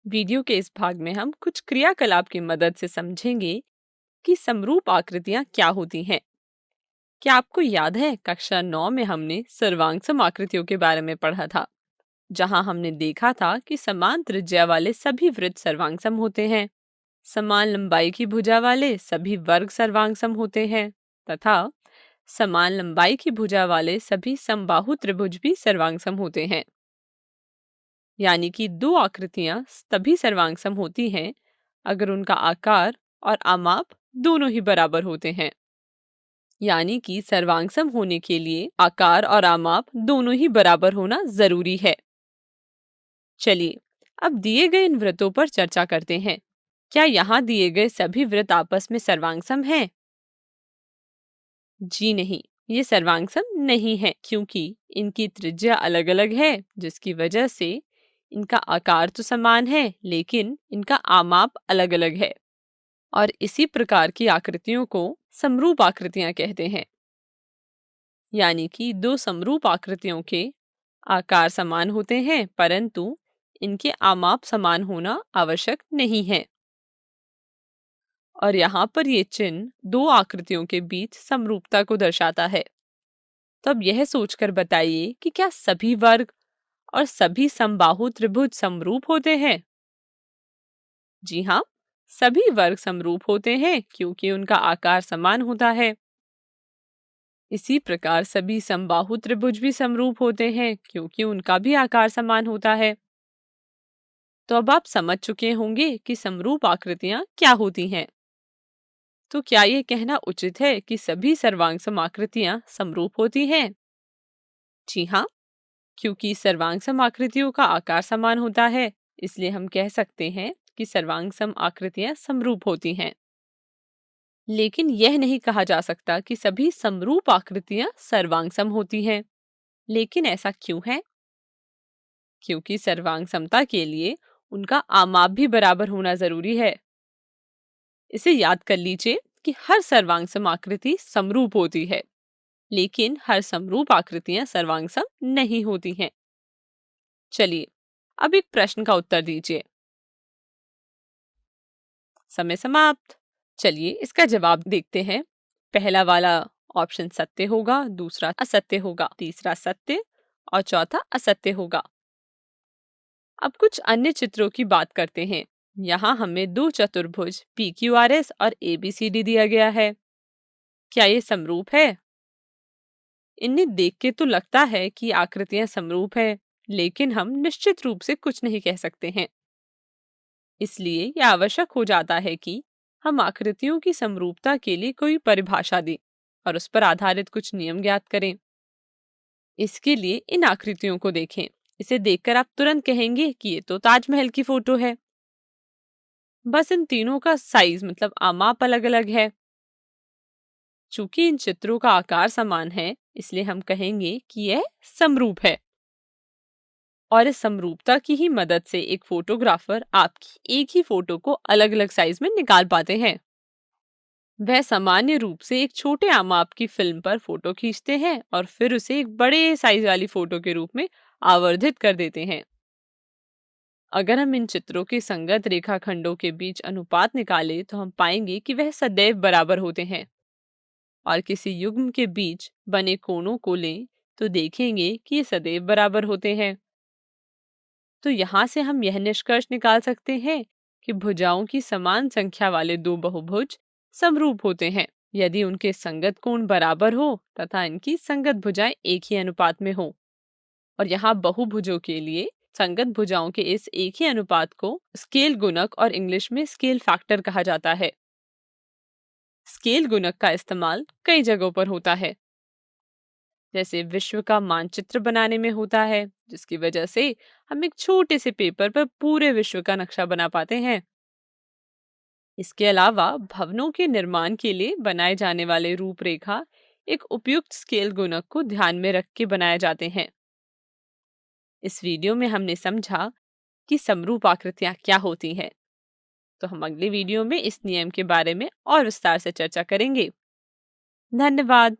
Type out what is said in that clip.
Video के इस भाग में हम कुछ क्रियाकलाप की मदद से समझेंगे कि समरूप आकृतियां क्या होती हैं। क्या आपको याद है कक्षा 9 में हमने सर्वांगसम आकृतियों के बारे में पढ़ा था, जहां हमने देखा था कि समान त्रिज्या वाले सभी वृत्त सर्वांगसम होते हैं, समान लंबाई की भुजा वाले सभी वर्ग सर्वांगसम होते हैं तथा समान लंबाई की भुजा वाले सभी समबाहु त्रिभुज भी सर्वांगसम होते हैं। यानी कि दो आकृतियां तभी सर्वांगसम होती हैं अगर उनका आकार और आमाप दोनों ही बराबर होते हैं। यानी कि सर्वांगसम होने के लिए आकार और आमाप दोनों ही बराबर होना जरूरी है। चलिए अब दिए गए इन वृत्तों पर चर्चा करते हैं। क्या यहाँ दिए गए सभी वृत्त आपस में सर्वांगसम हैं? जी नहीं, ये सर्वांगसम नहीं है क्योंकि इनकी त्रिज्या अलग अलग है, जिसकी वजह से इनका आकार तो समान है लेकिन इनका आमाप अलग अलग है। और इसी प्रकार की आकृतियों को समरूप आकृतियां कहते हैं। यानी कि दो समरूप आकृतियों के आकार समान होते हैं परंतु इनके आमाप समान होना आवश्यक नहीं है। और यहाँ पर ये चिन्ह दो आकृतियों के बीच समरूपता को दर्शाता है। तो अब यह सोचकर बताइए कि क्या सभी वर्ग और सभी समबाहु त्रिभुज समरूप होते हैं? जी हाँ, सभी वर्ग समरूप होते हैं क्योंकि उनका आकार समान होता है। इसी प्रकार सभी समबाहु त्रिभुज भी समरूप होते हैं क्योंकि उनका भी आकार समान होता है। तो अब आप समझ चुके होंगे कि समरूप आकृतियां क्या होती हैं। तो क्या ये कहना उचित है कि सभी सर्वांगसम आकृतियां समरूप होती हैं? जी हाँ, क्योंकि सर्वांगसम आकृतियों का आकार समान होता है, इसलिए हम कह सकते हैं कि सर्वांगसम आकृतियां समरूप होती हैं। लेकिन यह नहीं कहा जा सकता कि सभी समरूप आकृतियां सर्वांगसम होती हैं। लेकिन ऐसा क्यों है? क्योंकि सर्वांग समता के लिए उनका आमाप भी बराबर होना जरूरी है। इसे याद कर लीजिए कि हर सर्वांगसम आकृति समरूप होती है, लेकिन हर समरूप आकृतियां सर्वांगसम नहीं होती हैं। चलिए अब एक प्रश्न का उत्तर दीजिए। समय समाप्त। चलिए इसका जवाब देखते हैं। पहला वाला ऑप्शन सत्य होगा, दूसरा असत्य होगा, तीसरा सत्य और चौथा असत्य होगा। अब कुछ अन्य चित्रों की बात करते हैं। यहाँ हमें दो चतुर्भुज PQRS और ABCD दिया गया है। क्या ये समरूप है? इन्हें देख के तो लगता है कि आकृतियां समरूप है, लेकिन हम निश्चित रूप से कुछ नहीं कह सकते हैं। इसलिए यह आवश्यक हो जाता है कि हम आकृतियों की समरूपता के लिए कोई परिभाषा दें और उस पर आधारित कुछ नियम ज्ञात करें। इसके लिए इन आकृतियों को देखें। इसे देखकर आप तुरंत कहेंगे कि ये तो ताजमहल की फोटो है। बस इन तीनों का साइज मतलब आमाप अलग अलग है। चूंकि इन चित्रों का आकार समान है, इसलिए हम कहेंगे कि यह समरूप है। और इस समरूपता की ही मदद से एक फोटोग्राफर आपकी एक ही फोटो को अलग अलग साइज में निकाल पाते हैं। वह सामान्य रूप से एक छोटे आमाप की फिल्म पर फोटो खींचते हैं और फिर उसे एक बड़े साइज वाली फोटो के रूप में आवर्धित कर देते हैं। अगर हम इन चित्रों के संगत रेखाखंडों के बीच अनुपात निकालें तो हम पाएंगे कि वह सदैव बराबर होते हैं। और किसी युग्म के बीच बने कोणों को लें तो देखेंगे कि ये सदैव बराबर होते हैं। तो यहाँ से हम यह निष्कर्ष निकाल सकते हैं कि भुजाओं की समान संख्या वाले दो बहुभुज समरूप होते हैं यदि उनके संगत कोण बराबर हो तथा इनकी संगत भुजाएं एक ही अनुपात में हो। और यहाँ बहुभुजों के लिए संगत भुजाओं के इस एक ही अनुपात को स्केल गुणक और इंग्लिश में स्केल फैक्टर कहा जाता है। स्केल गुणक का इस्तेमाल कई जगहों पर होता है, जैसे विश्व का मानचित्र बनाने में होता है, जिसकी वजह से हम एक छोटे से पेपर पर पूरे विश्व का नक्शा बना पाते हैं। इसके अलावा भवनों के निर्माण के लिए बनाए जाने वाले रूपरेखा एक उपयुक्त स्केल गुणक को ध्यान में रख के बनाए जाते हैं। इस वीडियो में हमने समझा कि समरूप आकृतियां क्या होती हैं। तो हम अगले वीडियो में इस नियम के बारे में और विस्तार से चर्चा करेंगे। धन्यवाद।